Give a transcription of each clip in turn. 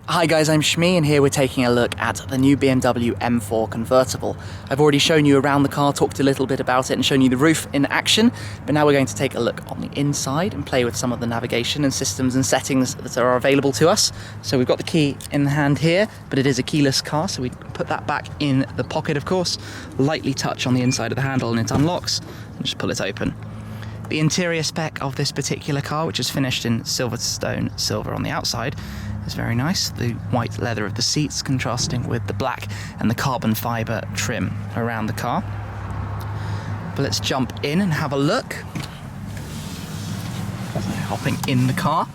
Hi guys, I'm Shmi and here we're taking a look at the new BMW M4 Convertible. I've already shown you around the car, talked a little bit about it and shown you the roof in action, but now we're going to take a look on the inside and play with some of the navigation and systems and settings that are available to us. So we've got the key in the hand here, but it is a keyless car, so we put that back in the pocket of course, lightly touch on the inside of the handle and it unlocks, and just pull it open. The interior spec of this particular car, which is finished in Silverstone silver on the outside, is very nice. The white leather of the seats contrasting with the black and the carbon fibre trim around the car. But let's jump in and have a look. So hopping in the car,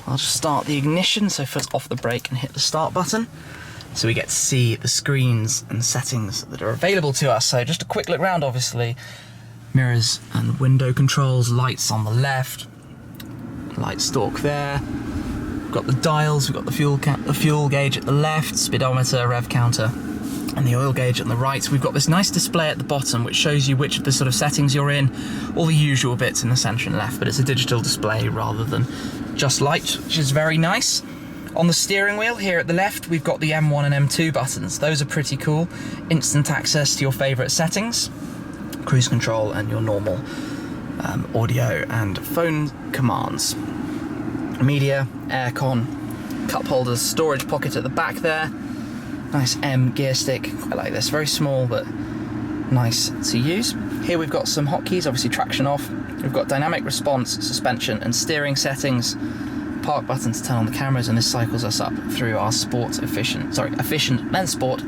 I'll just start the ignition, so foot off the brake and hit the start button. So we get to see the screens and settings that are available to us. So just a quick look around, obviously. Mirrors and window controls, lights on the left, light stalk there. We've got the dials, we've got the fuel gauge at the left, speedometer, rev counter, and the oil gauge on the right. We've got this nice display at the bottom which shows you which of the sort of settings you're in, all the usual bits in the centre and left, but it's a digital display rather than just light, which is very nice. On the steering wheel here at the left, we've got the M1 and M2 buttons. Those are pretty cool. Instant access to your favourite settings, cruise control, and your normal audio and phone commands. Media, aircon, cup holders, storage pocket at the back there. Nice M gear stick, I like this, very small but nice to use. Here we've got some hotkeys, obviously traction off. We've got dynamic response, suspension and steering settings, park button to turn on the cameras, and this cycles us up through our efficient, then sport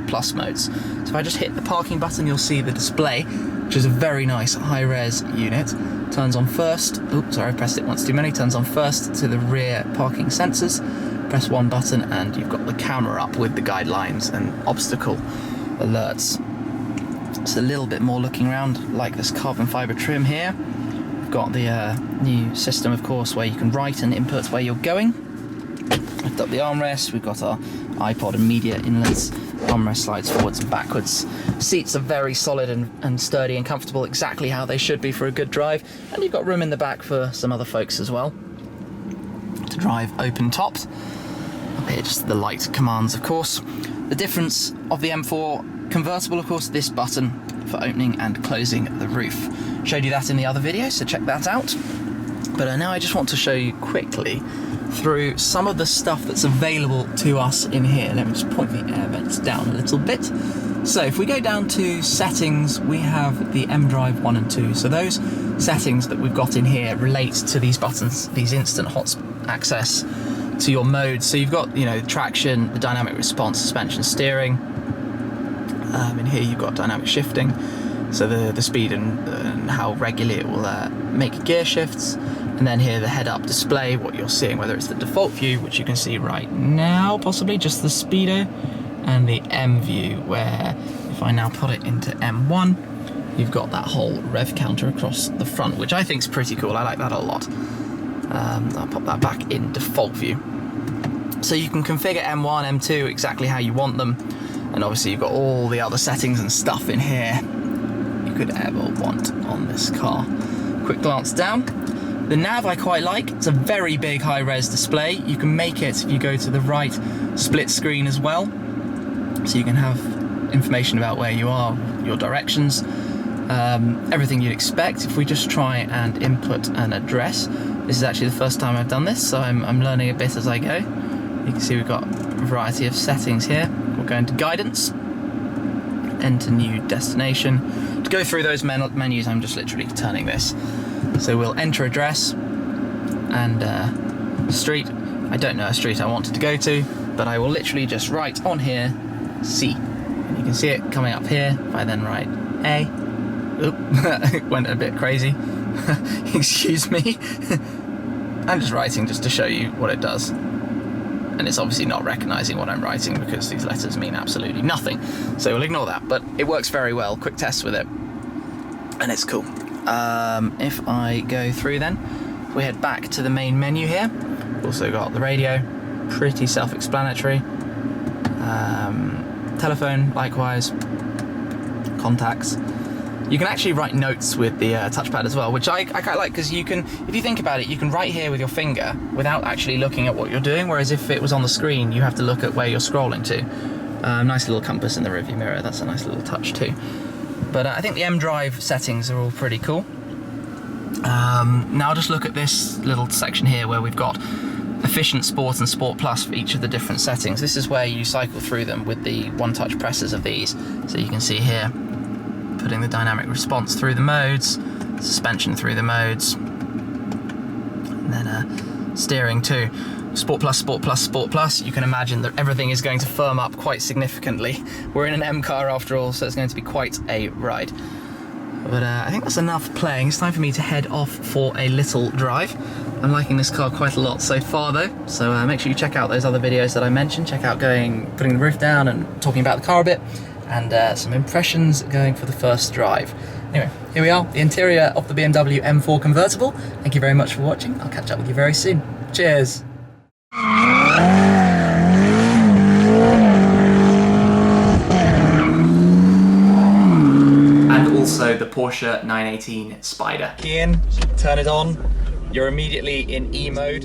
plus modes. So if I just hit the parking button, you'll see the display, which is a very nice high-res unit. Turns on first, oops, sorry, I pressed it once too many, turns on first to the rear parking sensors. Press one button and you've got the camera up with the guidelines and obstacle alerts. It's a little bit more looking around, like this carbon fibre trim here. We've got the new system, of course, where you can write and input where you're going. Lift up the armrest, we've got our iPod and media inlets. Armrest slides forwards and backwards. Seats are very solid and sturdy and comfortable, exactly how they should be for a good drive. And you've got room in the back for some other folks as well to drive open topped. Up here, just the light commands, of course. The difference of the M4 Convertible, of course, this button for opening and closing the roof. Showed you that in the other video, so check that out. But now I just want to show you quickly through some of the stuff that's available to us in here. Let me just point the air vents down a little bit. So if we go down to settings, we have the M-Drive 1 and 2. So those settings that we've got in here relate to these buttons, these instant hot access to your modes. So you've got, you know, traction, the dynamic response, suspension, steering. In here you've got dynamic shifting, so the speed and how regularly it will make gear shifts. And then here the head-up display, what you're seeing, whether it's the default view, which you can see right now, possibly just the speedo, and the M view, where if I now put it into M1, you've got that whole rev counter across the front, which I think is pretty cool. I like that a lot. I'll pop that back in default view. So you can configure M1, M2 exactly how you want them, and obviously you've got all the other settings and stuff in here you could ever want on this car. Quick glance down. The nav I quite like. It's a very big high-res display. You can make it, if you go to the right, split screen as well, so you can have information about where you are, your directions, everything you'd expect. If we just try and input an address, this is actually the first time I've done this, so I'm learning a bit as I go. You can see we've got a variety of settings here. We'll go into guidance, enter new destination. To go through those menus, I'm just literally turning this. So we'll enter address and street. I don't know a street I wanted to go to, but I will literally just write on here C. And you can see it coming up here. If I then write A, oop, it went a bit crazy. Excuse me. I'm just writing just to show you what it does. And it's obviously not recognising what I'm writing because these letters mean absolutely nothing. So we'll ignore that, but it works very well. Quick test with it. And it's cool. If I go through then, if we head back to the main menu here, we've also got the radio, pretty self-explanatory. Telephone, likewise. Contacts. You can actually write notes with the touchpad as well, which I quite like, because you can, if you think about it, you can write here with your finger without actually looking at what you're doing, whereas if it was on the screen, you have to look at where you're scrolling to. Nice little compass in the rearview mirror, that's a nice little touch too. But I think the M Drive settings are all pretty cool. Now I'll just look at this little section here where we've got Efficient, Sport and Sport Plus for each of the different settings. This is where you cycle through them with the one-touch presses of these. So you can see here, putting the dynamic response through the modes, suspension through the modes, and then steering too. Sport Plus, Sport Plus, Sport Plus, you can imagine that everything is going to firm up quite significantly. We're in an M car after all, so it's going to be quite a ride. But I think that's enough playing. It's time for me to head off for a little drive. I'm liking this car quite a lot so far though, so make sure you check out those other videos that I mentioned. Check out putting the roof down and talking about the car a bit, and some impressions going for the first drive. Anyway, here we are, the interior of the BMW M4 Convertible. Thank you very much for watching. I'll catch up with you very soon. Cheers! And also the Porsche 918 Spider. Key in, turn it on. You're immediately in E mode.